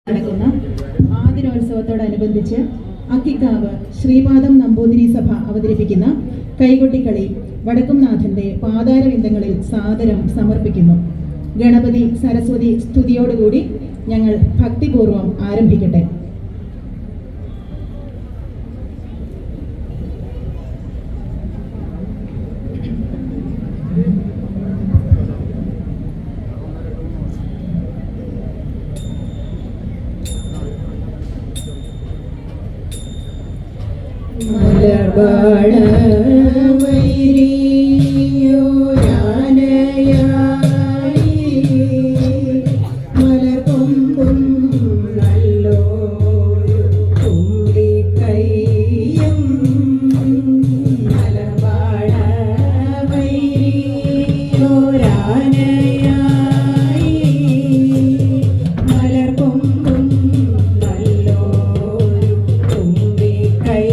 നടക്കുന്ന ആദിരോത്സവത്തോടനുബന്ധിച്ച് അക്കിക്കാവ് ശ്രീപാദം നമ്പൂതിരി സഭ അവതരിപ്പിക്കുന്ന കൈകൊട്ടിക്കളി വടക്കുംനാഥന്റെ പാതാരവിന്ദങ്ങളിൽ സാദരം സമർപ്പിക്കുന്നു. ഗണപതി സരസ്വതി സ്തുതിയോടുകൂടി ഞങ്ങൾ ഭക്തിപൂർവം ആരംഭിക്കട്ടെ. മലർവാഴ വൈരിയോ യാനയായി മലർകൊമ്പും നല്ലോരു തുമ്പിക്കൈയും മലർവാഴ വൈരിയോ യാനയായി മലർകൊമ്പും നല്ലോരു തുമ്പിക്കൈ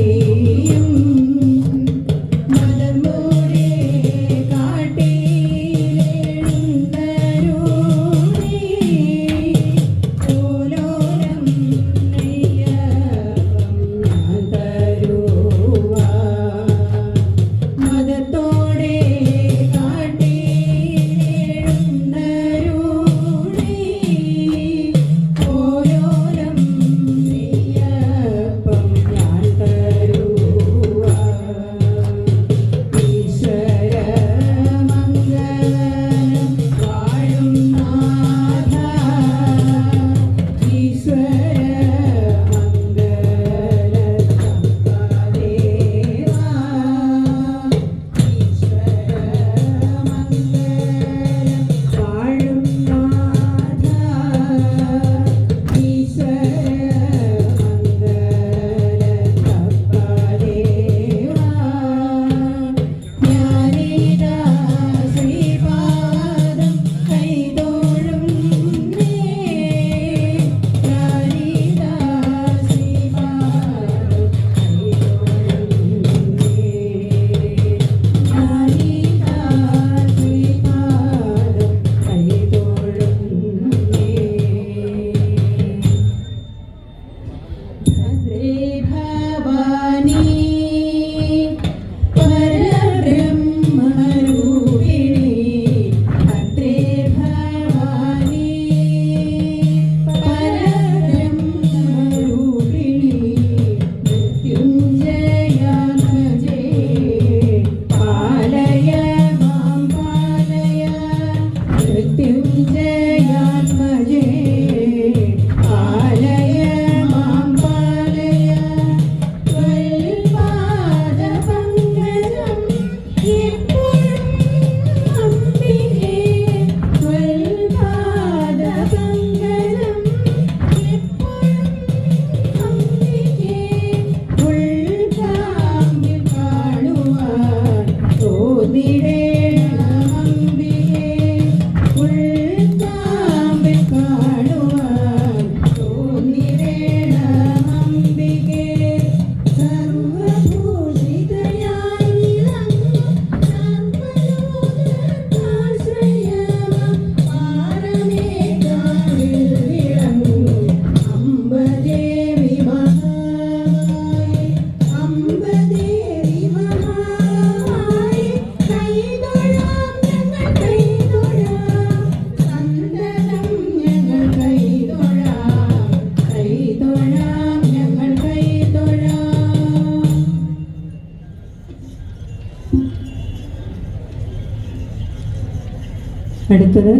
അടുത്തത്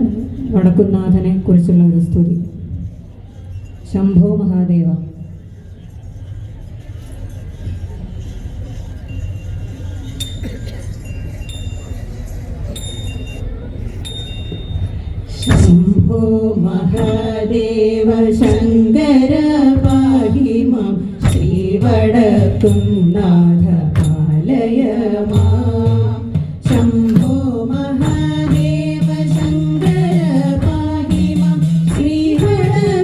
വടക്കുംനാഥനെ കുറിച്ചുള്ള ഒരു സ്തുതി. ശംഭോ മഹാദേവ. ശംഭോ മഹാദേവ ശങ്കര പാഹി മാം ശ്രീവടക്കുംനാഥ പാലയ മാം. ശംഭോ മഹാദേവ ശങ്കര പാഹി മാം ശ്രീവടക്കുംനാഥ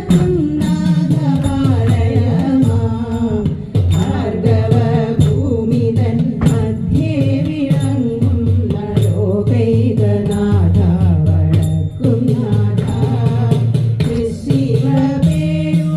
പാലയ മാം. ഭാർഗവ ഭൂമിതൻ മധ്യേ വിളങ്ങുന്ന ലോകൈകനാഥ വടക്കുംനാഥ. ശിവ പേരു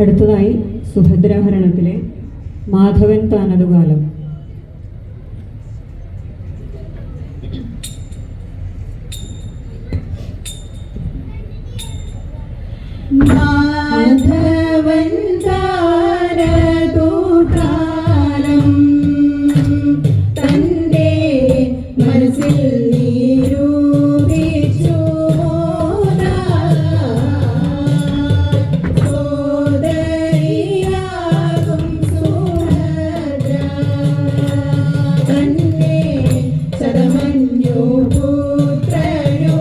അടുത്തതായി സുഭദ്രാഹരണത്തിലെ മാധവൻ താനതുകാലം. മാധവൻ താനതുകാലം തന്റെ മനസ്സിൽ നിരൂപിച്ചു സോദരിയാകും സുഭദ്ര തന്നെ ശതമന്യു പുത്രനു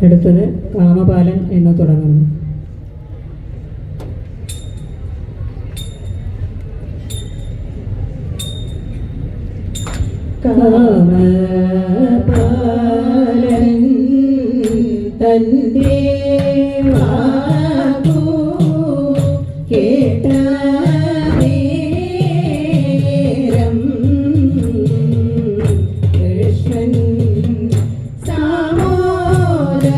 അടുത്തത് കാമപാലൻ എന്ന് തുടങ്ങുന്നു. കാമപാലൻ തന്റെ വാക്കു കേട്ട നേരം കൃഷ്ണൻ അടുത്തത്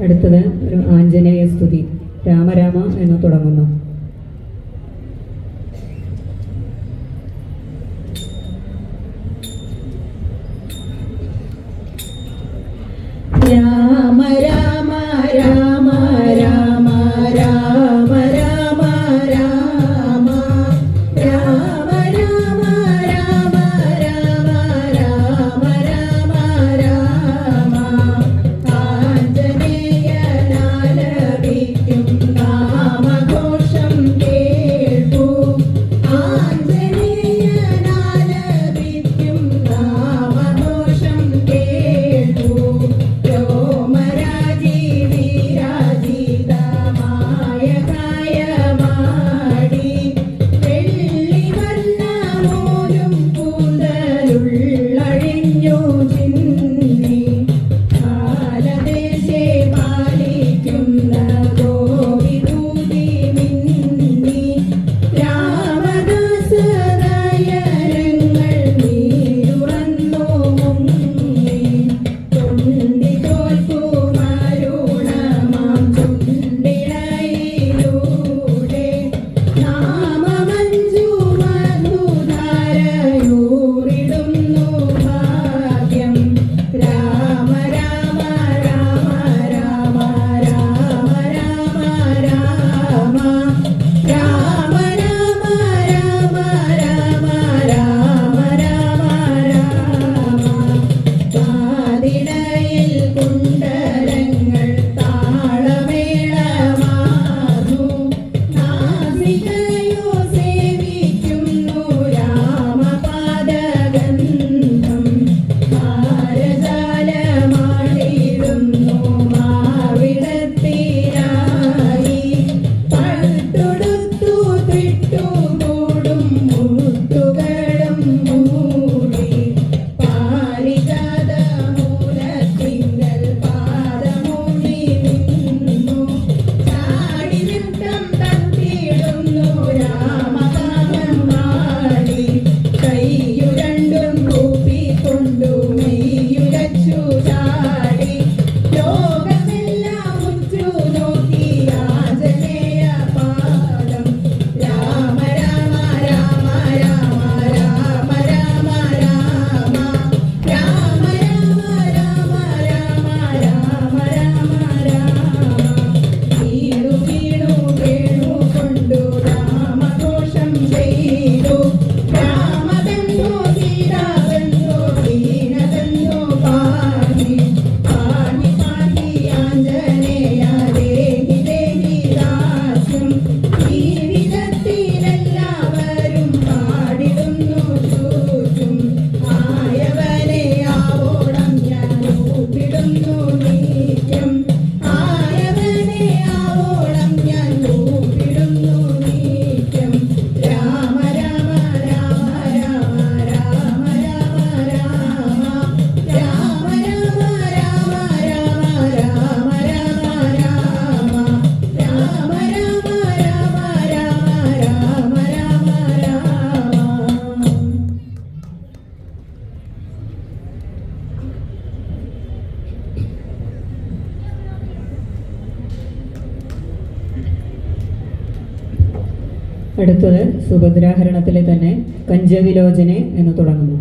അടുത്തത് ഒരു ആഞ്ജനേയ സ്തുതി. രാമരാമ എന്ന് തുടങ്ങുന്നു. രാമ രാമ രാമ രാമ രാമ രാമ രാമ രാമ രാമ രാമ രാമ രാമ രാമ രാമ ആഞ്ജനേയനാലപിക്കും നാമഘോഷം കേൾക്കൂ. ആഞ്ജനേയനാലപിക്കും നാമഘോഷം കേൾക്കൂ. അടുത്തത് സുഭദ്രാഹരണത്തിലെ തന്നെ കഞ്ചവിലോചനെ എന്ന് തുടങ്ങുന്നു.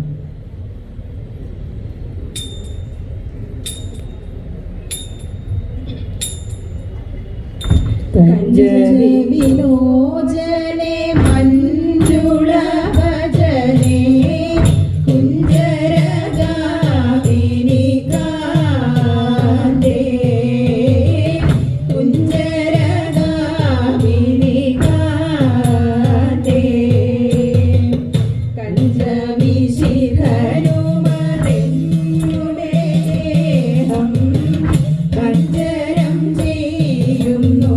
കഞ്ചവിലോചനെ മഞ്ജുള ഭജനെ കുഞ്ചരഗാമിനി കാന്തേ കുഞ്ചരഗാമിനി കാന്തേ കഞ്ചവിശിഖനുമതെന്നുടെ ദേഹം കഞ്ചരം ചെയ്യുന്നു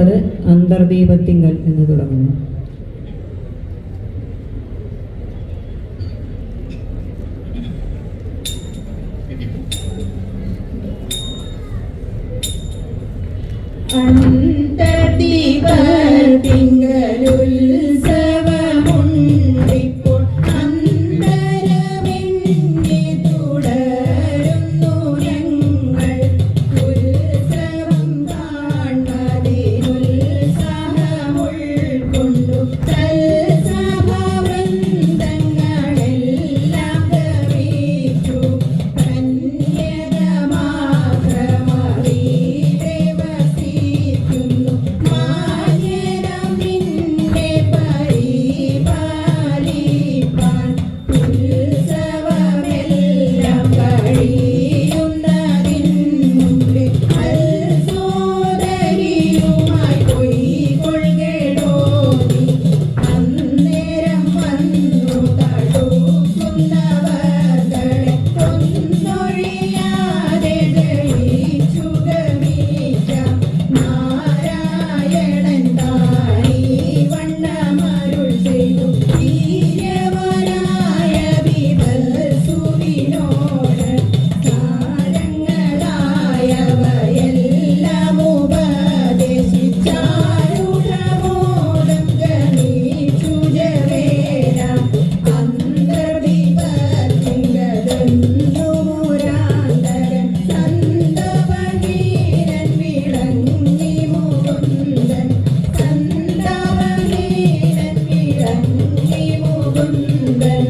അടുത്തത് അന്തർദീപത്തിങ്കൽ എന്ന് തുടങ്ങുന്നു. അന്തർദീപത്തിങ്കലുത്സവമുണ്ടിപ്പോൾ അന്തരമെന്നെ തുടരുന്നു ഞങ്ങൾ. ഉത്സവം കാൺമതിനുത്സാഹമുൾക്കൊണ്ടു തൽസഭവൃന്ദങ്ങളെല്ലാം ഗമിച്ചു. കന്യകമാത്രമറിയിടെ വസിക്കുന്നു മാന്യനം നിന്നെ പരിപാലിപ്പാൻ. ഉത്സവമെല്ലാം കഴിയുന്നതിൻ മുമ്പേ അൽസോദരിയുമായി പൊയ്കൊള്ളുകേടോ നീ. അന്നേരം വന്നു തടുക്കുന്നവർകളെ ഒന്നൊഴിയാതെ ജയിച്ചു ഗമിക്കാം. നാരായണൻ താനീ വണ്ണമരുൾ ചെയ്തു വീര്യവനായ വിവത്സുവിനോട്. താരങ്ങളായവയെല്ലാം ഉപദേശിച്ചാരുഷമോദം ഗമിച്ചു ജവേന. അന്തർദീപത്തിങ്കലെന്നുമുരാന്തകൻ സന്തവനീരൻ വിളങ്ങി മുകുന്ദൻ. സന്തവനീരൻ വിളങ്ങി മുകുന്ദൻ.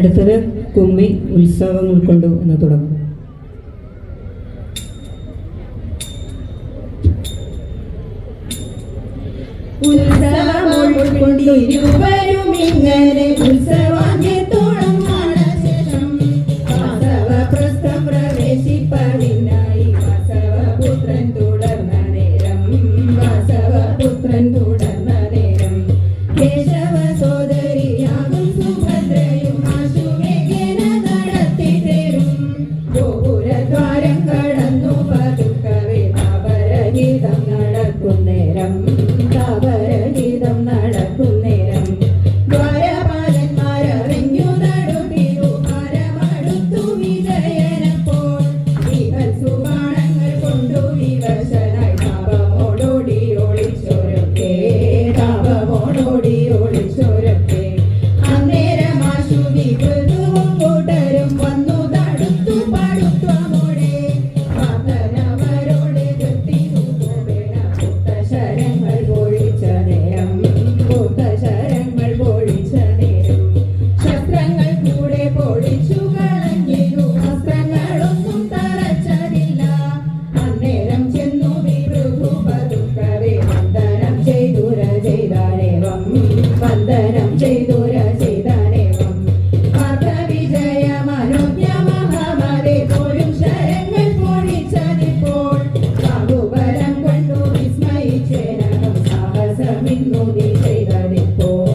അടുത്തത് കുമ്മി ഉത്സവം ഉൾക്കൊണ്ടു എന്ന് തുടങ്ങും. ഉത്സവമുൾക്കൊണ്ടിരുവരുമിങ്ങനെ ഉത്സവാന്ത്യത്തോളം ശേഷം വാസവപ്രസ്ഥം പ്രവേശിപ്പതിനായി വാസവപുത്രൻ തുടർന്ന നേരം. വാസവപുത്രൻ തുടർന്ന നേരം കേശവ സോദരിയാകും സുഭദ്രയും ആശുമേഘ്യന നടത്തി തരും. ഗോപുരദ്വാരം കടന്നു പതുക്കവേ താപരഗീതം നടക്കുന്നേരം. താപരഗീതം നടക്കുന്നേരം ദ്വാരപാലന്മാരറിഞ്ഞു നടുതിരു മരമടുത്തു വിജയനപ്പോൾ. വിവത്സുബാണങ്ങൾ കൊണ്ടു വിവശനായി താപമോടോടി ഒളിച്ചോരൊക്കെ. താപമോടോടി ഒളിച്ചോരൊക്കെ. അന്നേരം ആശുവി മൃദുവും കൂട്ടരും വന്നു തടുത്തു പടുത്വമോടെ. പാതനവരോടെ കെട്ടിരുവേണ പുത്തശരങ്ങൾ പൊഴിച്ച നേരം. പുത്തശരങ്ങൾ പൊഴിച്ച നേരം ശസ്ത്രങ്ങൾ കൂടെ പൊഴിച്ചു കളഞ്ഞിരു. വസ്ത്രങ്ങളൊന്നും തറച്ചതില്ല. അന്നേരം ചെന്നു വിമൃദു പതുക്കവേ വന്ദനം ചെയ്തുര ചെയ്താനേവം. വന്ദനം ചെയ്തുര ചെയ്താനേവം. പാർത്ഥവിജയ മനോജ്ഞ മഹാമതേ പോലും ശരങ്ങൾ പൊഴിച്ചതിപ്പോൾ. ബാഹുബലം കൊണ്ടു വിസ്മയിച്ചേനകം സാഹസമിന്നു നീ ചെയ്തതിപ്പോൾ.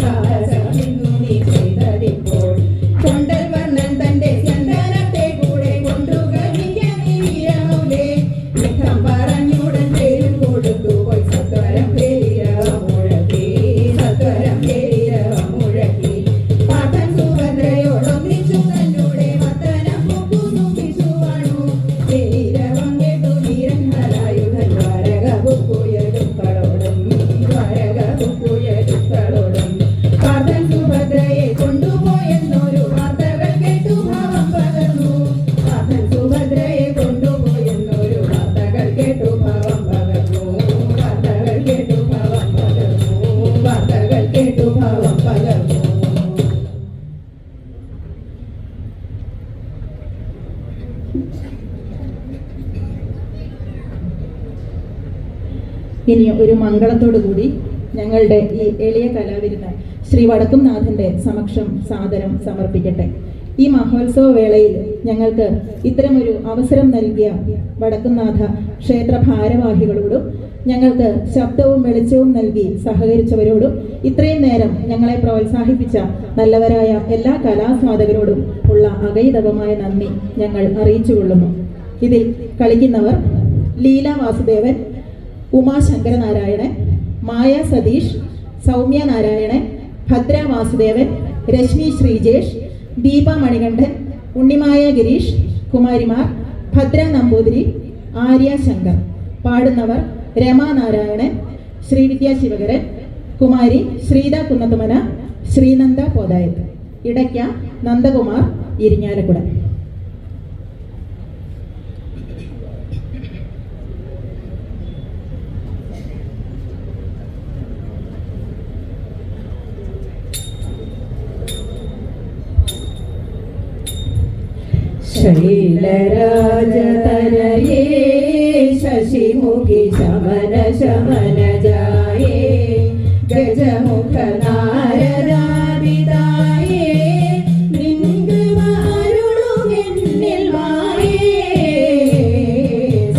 സാഹസമിന്നു നീ ചെയ്തതിപ്പോൾ. കൊണ്ടൽ വർണ്ണൻ തന്റെ സ്യന്തനത്തെ കൂടെ കൊണ്ടു ഗമിക്കാൻ നീ വീരമൗലേ. യുദ്ധം പറഞ്ഞുടൻ പേരും കൊടുത്തു പോയി സത്വരം പേരിരവം മുഴക്കി. സത്വരം പേരിരവം മുഴക്കി. പാട്ടൻ സുഭദ്രയോടൊന്നിച്ചു തന്നൂടെ മത്തനം മുക്കുന്നു പിശുവാണു. പേരിരവം കേട്ടു വീരന്മാരായുധൻ ദ്വാരക ബുക്കുയരുക്കളോടും. ദ്വാരക ബുക്കുയരുക്കളോടും. പാട്ടൻ സുഭദ്രയെ കൊണ്ടുപോയെന്നൊരു വാർത്തകൾ കേട്ടു ഭാവം പകർന്നു. പാട്ടൻ സുഭദ്രയെ കൊണ്ടുപോയെന്നൊരു വാർത്തകൾ കേട്ടു ഭാവം പകർന്നു. വാർത്തകൾ കേട്ടു ഭാവം പകർന്നു. വാർത്തകൾ കേട്ടു ഭാവം പകർന്നു. ഇനി ഒരു മംഗളത്തോടു കൂടി ഞങ്ങളുടെ ഈ എളിയ കലാവിരുന്ന് ശ്രീ വടക്കുംനാഥന്റെ സമക്ഷം സാദരം സമർപ്പിക്കട്ടെ. ഈ മഹോത്സവ വേളയിൽ ഞങ്ങൾക്ക് ഇത്തരമൊരു അവസരം നൽകിയ വടക്കുംനാഥ ക്ഷേത്ര ഭാരവാഹികളോടും ഞങ്ങൾക്ക് ശബ്ദവും വെളിച്ചവും നൽകി സഹകരിച്ചവരോടും ഇത്രയും നേരം ഞങ്ങളെ പ്രോത്സാഹിപ്പിച്ച നല്ലവരായ എല്ലാ കലാസ്വാദകരോടും ഉള്ള അഗൈതവമായ നന്ദി ഞങ്ങൾ അറിയിച്ചുകൊള്ളുന്നു. ഇതിൽ കളിക്കുന്നവർ ലീല വാസുദേവൻ, ഉമാ ശങ്കരനാരായണൻ, മായ സതീഷ്, സൗമ്യ നാരായണൻ, ഭദ്ര വാസുദേവൻ, രശ്മി ശ്രീജേഷ്, ദീപ മണികണ്ഠൻ, ഉണ്ണിമായ ഗിരീഷ്, കുമാരിമാർ ഭദ്ര നമ്പൂതിരി, ആര്യ ശങ്കർ. പാടുന്നവർ രമാ നാരായണൻ, ശ്രീവിദ്യ ശിവകരൻ, കുമാരി ശ്രീത കുന്നത്തുമന, ശ്രീനന്ദ പോതായത്ത്. ഇടയ്ക്ക നന്ദകുമാർ, ഇരിഞ്ഞാലക്കുട. ശൈലരാജതനയേ ശശിമുഖി ശമന ശമന ജായേ ഗജമുഖ നാരദാവിതായേ നിൻകൃപരുളുമെന്നിൽ മായേ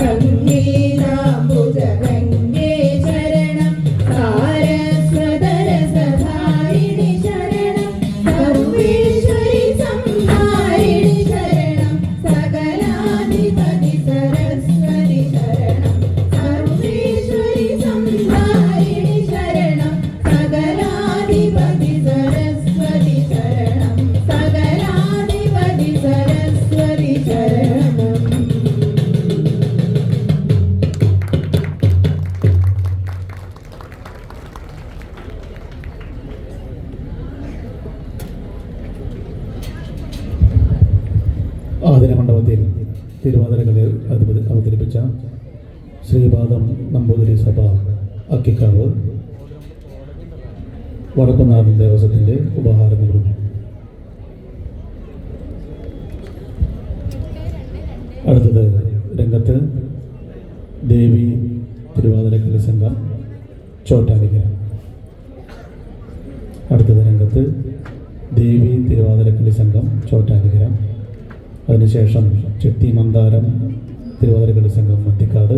സംഗീതാംബുജഗംഗേ ശരണം സാരസ്വതരസധാരിണി ശരണം സർവേശ്വരി സംഹാരിണി ശരണം സകലാധിപതി സരസ്വതി ശരണം സർവേശ്വരി സംഹാരിണി ശരണം സകലാധിപതി സരസ്വതി ശരണം സകലാധിപതി സരസ്വതി ശരണം. ആദിന മണ്ഡപത്തിൽ തിരുവാതിരകളെ അവതരിപ്പിച്ച ശ്രീപാദം നമ്പൂതിരി സഭ അക്കിക്കാവ് വടക്കുംനാഥൻ ദേവസ്വത്തിൻ്റെ ഉപഹാരം നൽകുന്നു. അടുത്തത് രംഗത്ത് ദേവി തിരുവാതിരക്കളി സംഘം ചോറ്റാനിക്കര. അടുത്തത് രംഗത്ത് ദേവി തിരുവാതിരക്കളി സംഘം ചോറ്റാനിക്കര. അതിനുശേഷം ചെത്തി മന്ദാരം തിരുവാതിരക്കളി സംഘം മത്തിക്കാട്,